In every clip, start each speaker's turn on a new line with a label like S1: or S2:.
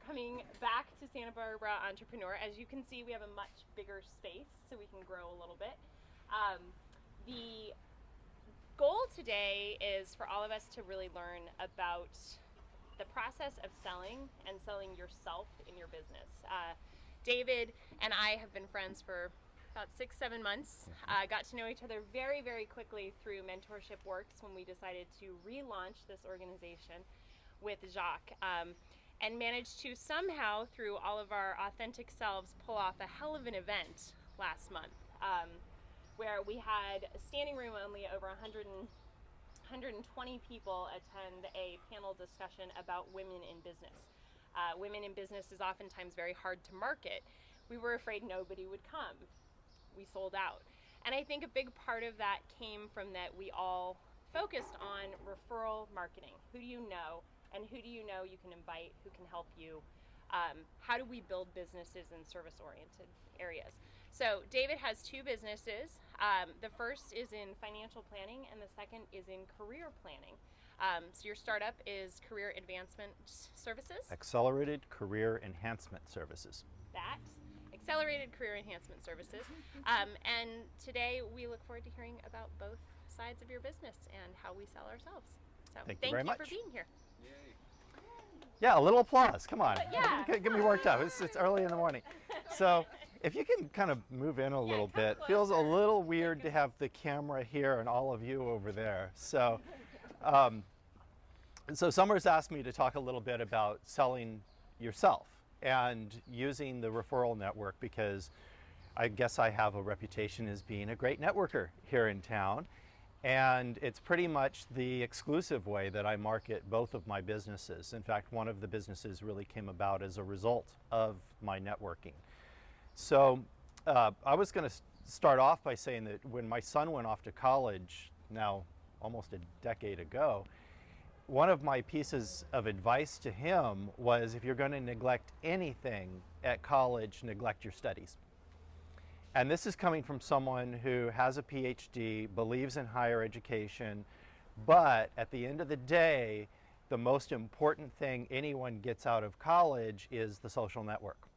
S1: coming back to Santa Barbara Entrepreneur. As you can see, we have a much bigger space, so we can grow a little bit. The goal today is for all of us to really learn about the process of selling and selling yourself in your business. David and I have been friends for about 6-7 months. Got to know each other very, very quickly through Mentorship Works when we decided to relaunch this organization with Jacques, and managed to somehow, through all of our authentic selves, pull off a hell of an event last month, where we had a standing room only over 120 people attend a panel discussion about women in business. Women in business is oftentimes very hard to market. We were afraid nobody would come. We sold out. And I think a big part of that came from that we all focused on referral marketing. Who do you know, and who do you know you can invite, who can help you? How do we build businesses in service-oriented areas? So David has 2 businesses. The first is in financial planning, and the second is in career planning. So your startup is Career Advancement Services?
S2: Accelerated Career Enhancement Services.
S1: That. Accelerated Career Enhancement Services. And today we look forward to hearing about both sides of your business and how we sell ourselves. So
S2: Thank you very much
S1: for being here.
S2: Yeah, a little applause. Come on.
S1: Yeah.
S2: Get me worked up. It's early in the morning. So if you can kind of move in a little bit. Feels a little weird to have the camera here and all of you over there. So, so Summer's asked me to talk a little bit about selling yourself and using the referral network, because I guess I have a reputation as being a great networker here in town. And it's pretty much the exclusive way that I market both of my businesses. In fact, one of the businesses really came about as a result of my networking. So I was going to start off by saying that when my son went off to college, now almost a decade ago, one of my pieces of advice to him was, if you're going to neglect anything at college, neglect your studies. And this is coming from someone who has a PhD, believes in higher education, but at the end of the day, the most important thing anyone gets out of college is the social network.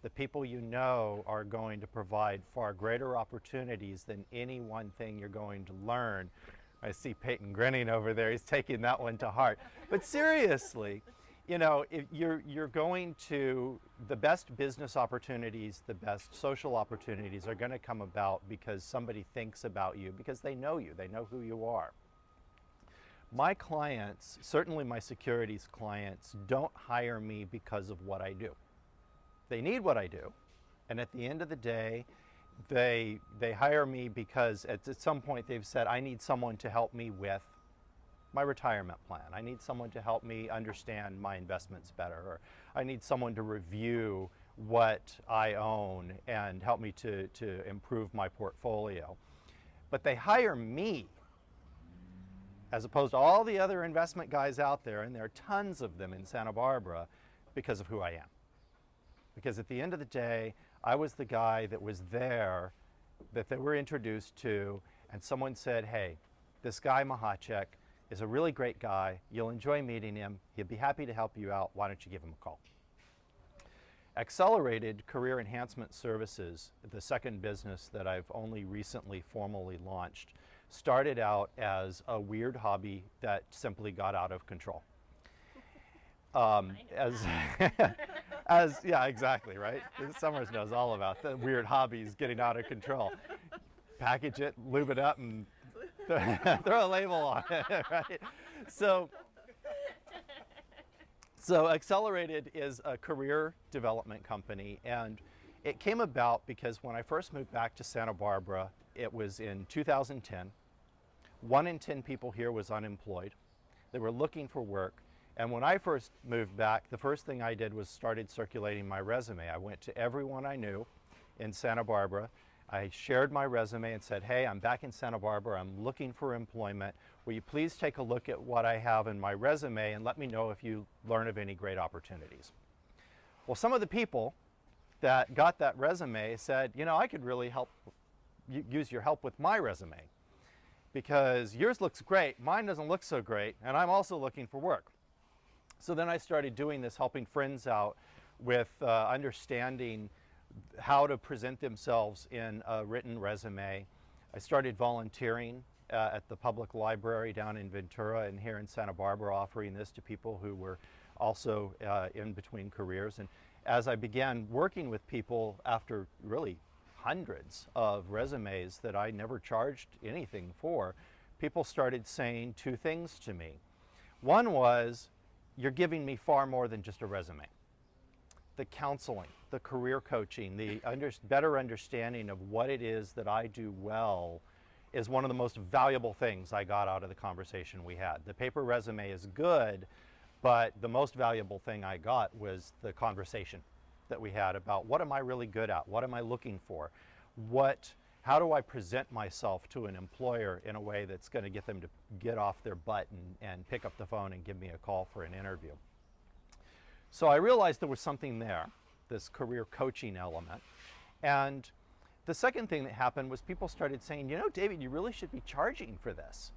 S2: The people you know are going to provide far greater opportunities than any one thing you're going to learn. I see Peyton grinning over there. He's taking that one to heart. But seriously, you know, if you're going to, the best business opportunities, the best social opportunities are going to come about because somebody thinks about you, because they know you, they know who you are. My clients, certainly my securities clients, don't hire me because of what I do. They need what I do, and at the end of the day, they hire me because at some point they've said, I need someone to help me with my retirement plan. I need someone to help me understand my investments better, or I need someone to review what I own and help me to improve my portfolio. But they hire me as opposed to all the other investment guys out there, and there are tons of them in Santa Barbara, because of who I am. Because at the end of the day, I was the guy that was there, that they were introduced to, and someone said, hey, this guy Machacek is a really great guy. You'll enjoy meeting him. He'll be happy to help you out. Why don't you give him a call? Accelerated Career Enhancement Services, the second business that I've only recently formally launched, started out as a weird hobby that simply got out of control. Yeah, exactly, right? Summers knows all about the weird hobbies getting out of control. Package it, lube it up, and throw a label on it, right? So Accelerated is a career development company, and it came about because when I first moved back to Santa Barbara, it was in 2010. 1 in 10 people here was unemployed. They were looking for work. And when I first moved back, the first thing I did was started circulating my resume. I went to everyone I knew in Santa Barbara. I shared my resume and said, hey, I'm back in Santa Barbara. I'm looking for employment. Will you please take a look at what I have in my resume and let me know if you learn of any great opportunities? Well, some of the people that got that resume said, you know, I could really use your help with my resume, because yours looks great, mine doesn't look so great, and I'm also looking for work. So then I started doing this, helping friends out with understanding how to present themselves in a written resume. I started volunteering at the public library down in Ventura and here in Santa Barbara, offering this to people who were also in between careers. And as I began working with people after really hundreds of resumes that I never charged anything for, people started saying two things to me. One was, you're giving me far more than just a resume. The counseling, the career coaching, the better understanding of what it is that I do well is one of the most valuable things I got out of the conversation we had. The paper resume is good, but the most valuable thing I got was the conversation that we had about what am I really good at? What am I looking for? How do I present myself to an employer in a way that's going to get them to get off their butt and pick up the phone and give me a call for an interview? So I realized there was something there, this career coaching element. And the second thing that happened was people started saying, you know, David, you really should be charging for this.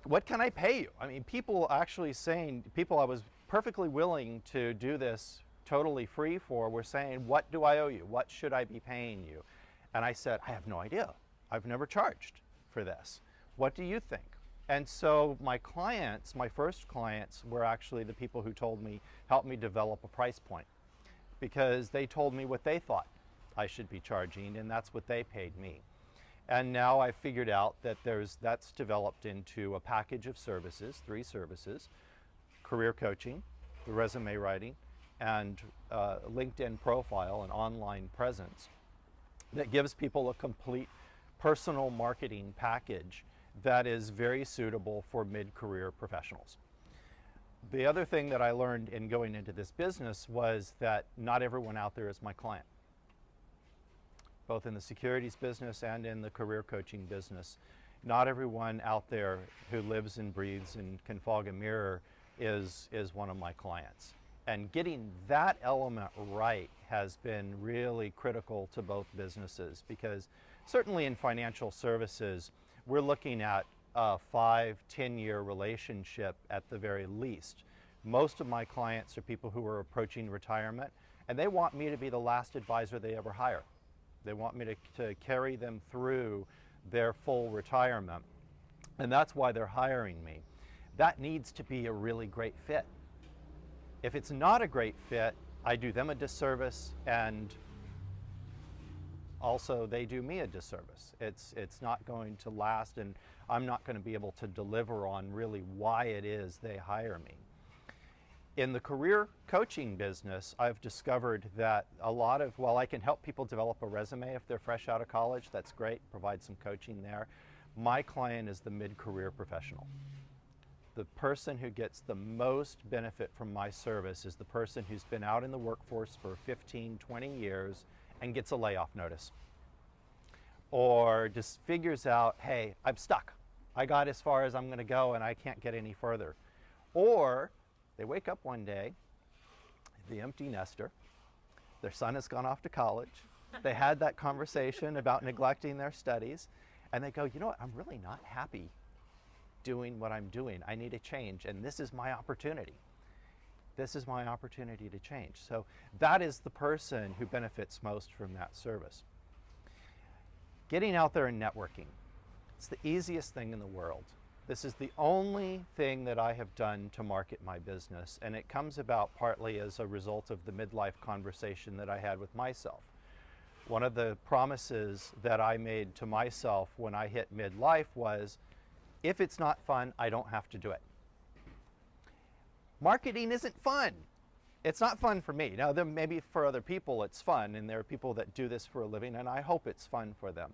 S2: What can I pay you? I mean, people actually saying, people I was perfectly willing to do this totally free for were saying, what do I owe you? What should I be paying you? And I said, I have no idea. I've never charged for this. What do you think? And so my clients, my first clients, were actually the people who helped me develop a price point, because they told me what they thought I should be charging, and that's what they paid me. And now I figured out that that's developed into a package of services, 3 services: career coaching, the resume writing, and LinkedIn profile, an online presence that gives people a complete personal marketing package that is very suitable for mid-career professionals. The other thing that I learned in going into this business was that not everyone out there is my client. Both in the securities business and in the career coaching business, not everyone out there who lives and breathes and can fog a mirror is one of my clients. And getting that element right has been really critical to both businesses, because certainly in financial services, we're looking at a 5-10-year relationship at the very least. Most of my clients are people who are approaching retirement, and they want me to be the last advisor they ever hire. They want me to carry them through their full retirement, and that's why they're hiring me. That needs to be a really great fit. If it's not a great fit, I do them a disservice, and also they do me a disservice. It's not going to last, and I'm not going to be able to deliver on really why it is they hire me. In the career coaching business, I've discovered that while I can help people develop a resume if they're fresh out of college, that's great, provide some coaching there. My client is the mid-career professional. The person who gets the most benefit from my service is the person who's been out in the workforce for 15, 20 years and gets a layoff notice. Or just figures out, hey, I'm stuck. I got as far as I'm going to go and I can't get any further. Or they wake up one day, the empty nester, their son has gone off to college, they had that conversation about neglecting their studies, and they go, you know what, I'm really not happy doing what I'm doing. I need a change, and this is my opportunity. This is my opportunity to change. So that is the person who benefits most from that service. Getting out there and networking. It's the easiest thing in the world. This is the only thing that I have done to market my business, and it comes about partly as a result of the midlife conversation that I had with myself. One of the promises that I made to myself when I hit midlife was, if it's not fun, I don't have to do it. Marketing isn't fun. It's not fun for me. Now, maybe for other people it's fun, and there are people that do this for a living, and I hope it's fun for them.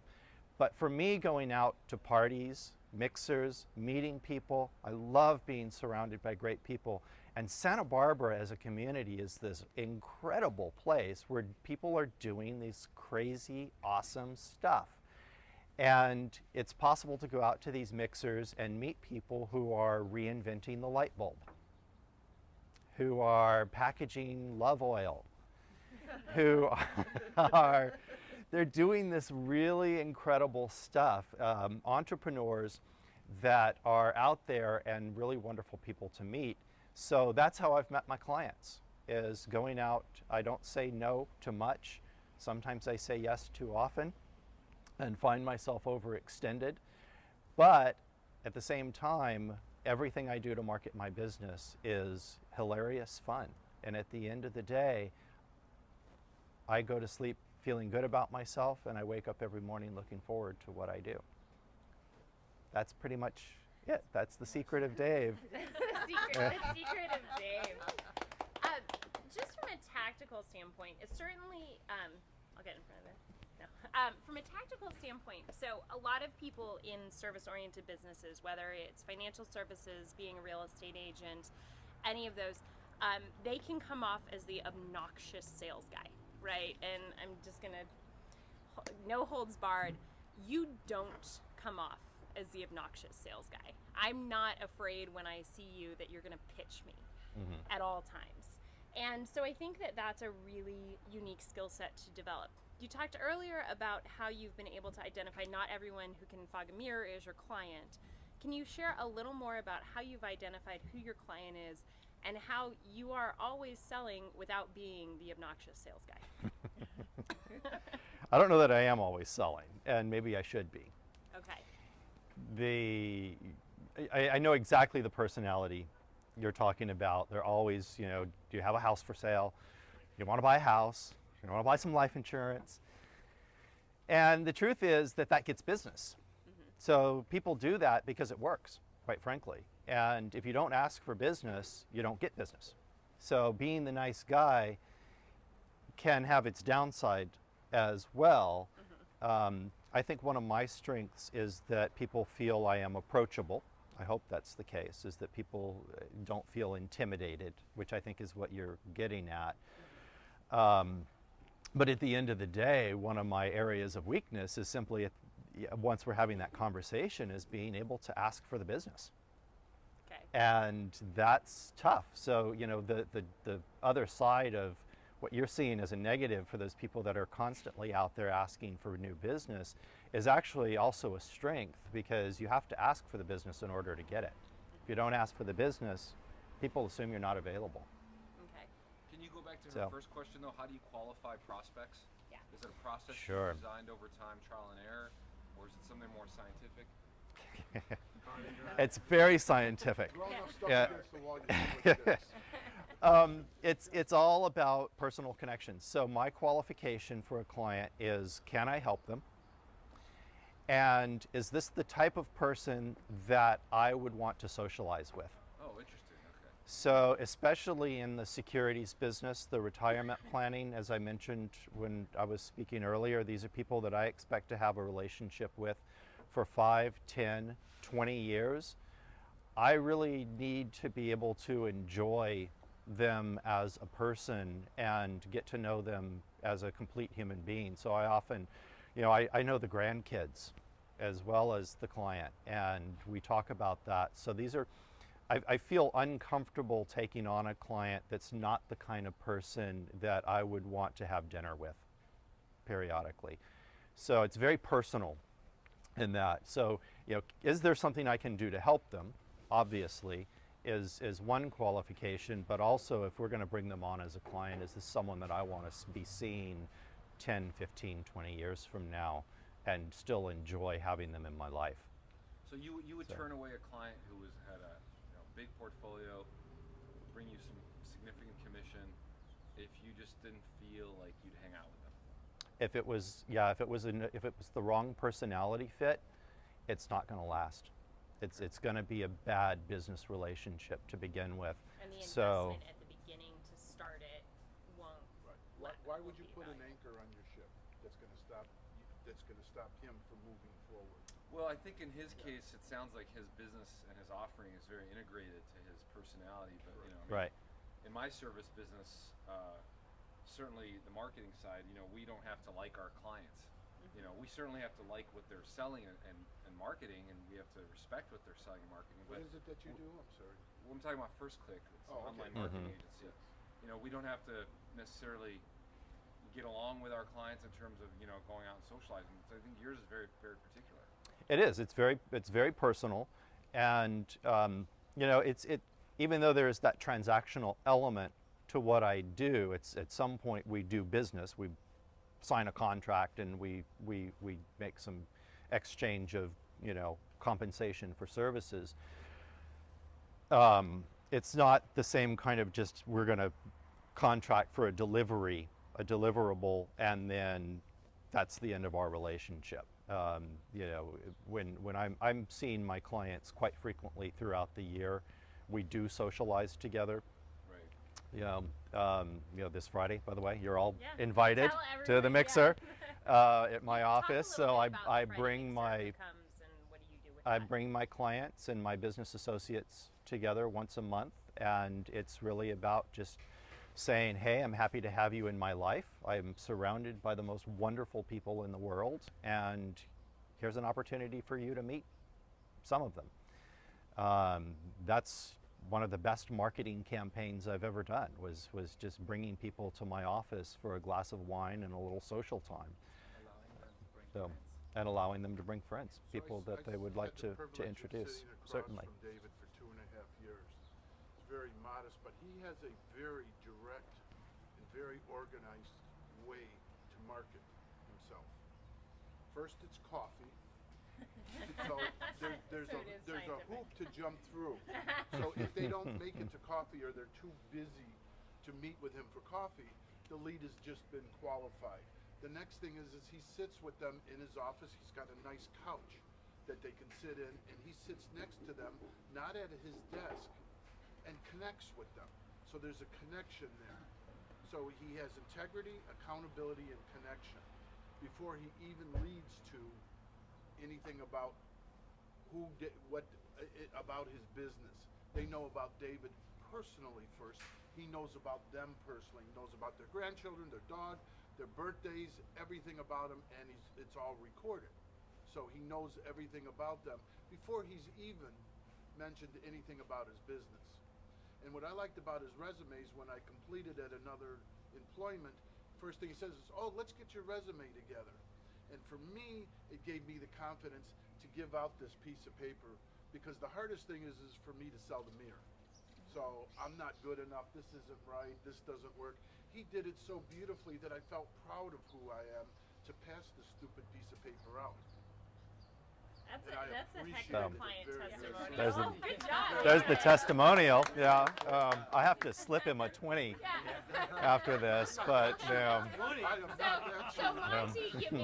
S2: But for me, going out to parties, mixers, meeting people, I love being surrounded by great people. And Santa Barbara as a community is this incredible place where people are doing this crazy, awesome stuff. And it's possible to go out to these mixers and meet people who are reinventing the light bulb, who are packaging love oil, who they're doing this really incredible stuff. Entrepreneurs that are out there and really wonderful people to meet So that's how I've met my clients, is going out. I don't say no to much. Sometimes I say yes too often and find myself overextended. But at the same time, everything I do to market my business is hilarious fun. And at the end of the day, I go to sleep feeling good about myself, and I wake up every morning looking forward to what I do. That's pretty much it. That's the secret of Dave.
S1: The secret of Dave. Just from a tactical standpoint, it's certainly, I'll get in front of it. No. From a tactical standpoint, so a lot of people in service-oriented businesses, whether it's financial services, being a real estate agent, any of those, they can come off as the obnoxious sales guy, right? And I'm just gonna, no holds barred, you don't come off as the obnoxious sales guy. I'm not afraid when I see you that you're gonna pitch me at all times. And so I think that that's a really unique skill set to develop. You talked earlier about how you've been able to identify not everyone who can fog a mirror is your client. Can you share a little more about how you've identified who your client is and how you are always selling without being the obnoxious sales guy?
S2: I don't know that I am always selling, and maybe I should be.
S1: Okay.
S2: I know exactly the personality you're talking about. They're always, do you have a house for sale? You want to buy a house? You want to buy some life insurance? And the truth is that gets business. So people do that because it works, quite frankly. And if you don't ask for business, you don't get business. So being the nice guy can have its downside as well. I think one of my strengths is that people feel I am approachable. I hope that's the case, is that people don't feel intimidated, which I think is what you're getting at. But at the end of the day, one of my areas of weakness is simply, once we're having that conversation, is being able to ask for the business.
S1: Okay.
S2: And that's tough. So, the other side of what you're seeing as a negative for those people that are constantly out there asking for new business is actually also a strength, because you have to ask for the business in order to get it. If you don't ask for the business, people assume you're not available.
S1: Okay.
S3: Can you go back to her first question, though? How do you qualify prospects?
S1: Yeah.
S3: Is it a process
S2: Sure.
S3: designed over time, trial and error, or is it something more scientific?
S2: It's very scientific. Yeah. It's all about personal connections. So my qualification for a client is, can I help them? And is this the type of person that I would want to socialize with?
S3: Oh, interesting. Okay.
S2: So especially in the securities business, the retirement planning, as I mentioned when I was speaking earlier, these are people that I expect to have a relationship with for 5, 10, 20 years. I really need to be able to enjoy them as a person and get to know them as a complete human being. So I often, I know the grandkids as well as the client, and we talk about that. So these are, I feel uncomfortable taking on a client that's not the kind of person that I would want to have dinner with periodically. So it's very personal in that. So, is there something I can do to help them? Obviously, is one qualification, but also if we're going to bring them on as a client, is this someone that I want to be seeing 10, 15, 20 years from now and still enjoy having them in my life?
S3: So you would turn away a client who had a big portfolio, bring you some significant commission, if you just didn't feel like you'd hang out with them?
S2: If it was the wrong personality fit, it's not going to last. It's going to be a bad business relationship to begin with.
S1: And the investment at the beginning to start it won't.
S4: Right. Why would you put an anchor on your ship that's going to stop him from moving forward?
S3: Well, I think in his case, it sounds like his business and his offering is very integrated to his personality. But
S2: Right.
S3: In my service business, certainly the marketing side, we don't have to like our clients. We certainly have to like what they're selling and marketing, and we have to respect what they're selling and marketing.
S4: What
S3: but
S4: is it that you do? I'm sorry.
S3: I'm talking about First Click. It's an online marketing agency. We don't have to necessarily get along with our clients in terms of going out and socializing. So I think yours is very, very particular.
S2: It is. It's very personal, and even though there's that transactional element to what I do, it's at some point we do business. We sign a contract and we make some exchange of, you know, compensation for services. It's not the same kind of just we're going to contract for a deliverable, and then that's the end of our relationship. You know, when I'm seeing my clients quite frequently throughout the year, we do socialize together.
S3: Right.
S2: You know, this Friday, by the way, you're all
S1: Yeah.
S2: invited
S1: Tell
S2: to the
S1: everybody,
S2: mixer at my
S1: Talk a
S2: office.
S1: little
S2: So
S1: bit about
S2: I
S1: the Friday
S2: bring
S1: mixer,
S2: my
S1: who comes and what do you do with
S2: I
S1: that?
S2: bring my clients and my business associates together once a month, and it's really about just saying, hey, I'm happy to have you in my life. I'm surrounded by the most wonderful people in the world, and here's an opportunity for you to meet some of them. That's one of the best marketing campaigns I've ever done, was just bringing people to my office for a glass of wine and a little social time. And allowing them to bring friends,
S4: So
S2: people
S4: I
S2: that they would like
S4: had the
S2: to
S4: privilege of
S2: introduce,
S4: sitting across
S2: certainly.
S4: from David for 2.5 years. He's very modest, but he has a very direct and very organized way to market himself. First, it's coffee. So there's
S1: So it is
S4: a
S1: scientific.
S4: hoop to jump through. So if they don't make it to coffee, or they're too busy to meet with him for coffee, the lead has just been qualified. The next thing is he sits with them in his office. He's got a nice couch that they can sit in, and he sits next to them, not at his desk, and connects with them. So there's a connection there. So he has integrity, accountability, and connection before he even leads to anything about about his business. They know about David personally first. He knows about them personally. He knows about their grandchildren, their dog, their birthdays, everything about them, and it's all recorded. So he knows everything about them before he's even mentioned anything about his business. And what I liked about his resumes, when I completed at another employment, first thing he says is, oh, let's get your resume together. And for me, it gave me the confidence to give out this piece of paper, because the hardest thing is for me to sell the mirror. So I'm not good enough, this isn't right, this doesn't work. He did it so beautifully that I felt proud of who I am to pass this stupid piece of paper out.
S1: That's
S4: And I
S1: a heck of a
S4: appreciated it
S1: client
S4: very, very
S1: testimonial.
S4: much.
S2: There's the-
S1: Oh, good job.
S2: There's the testimonial. Yeah, I have to slip him a 20
S1: Yeah.
S2: after this, but
S4: I am not that
S1: So
S4: sure.
S1: Monty, you made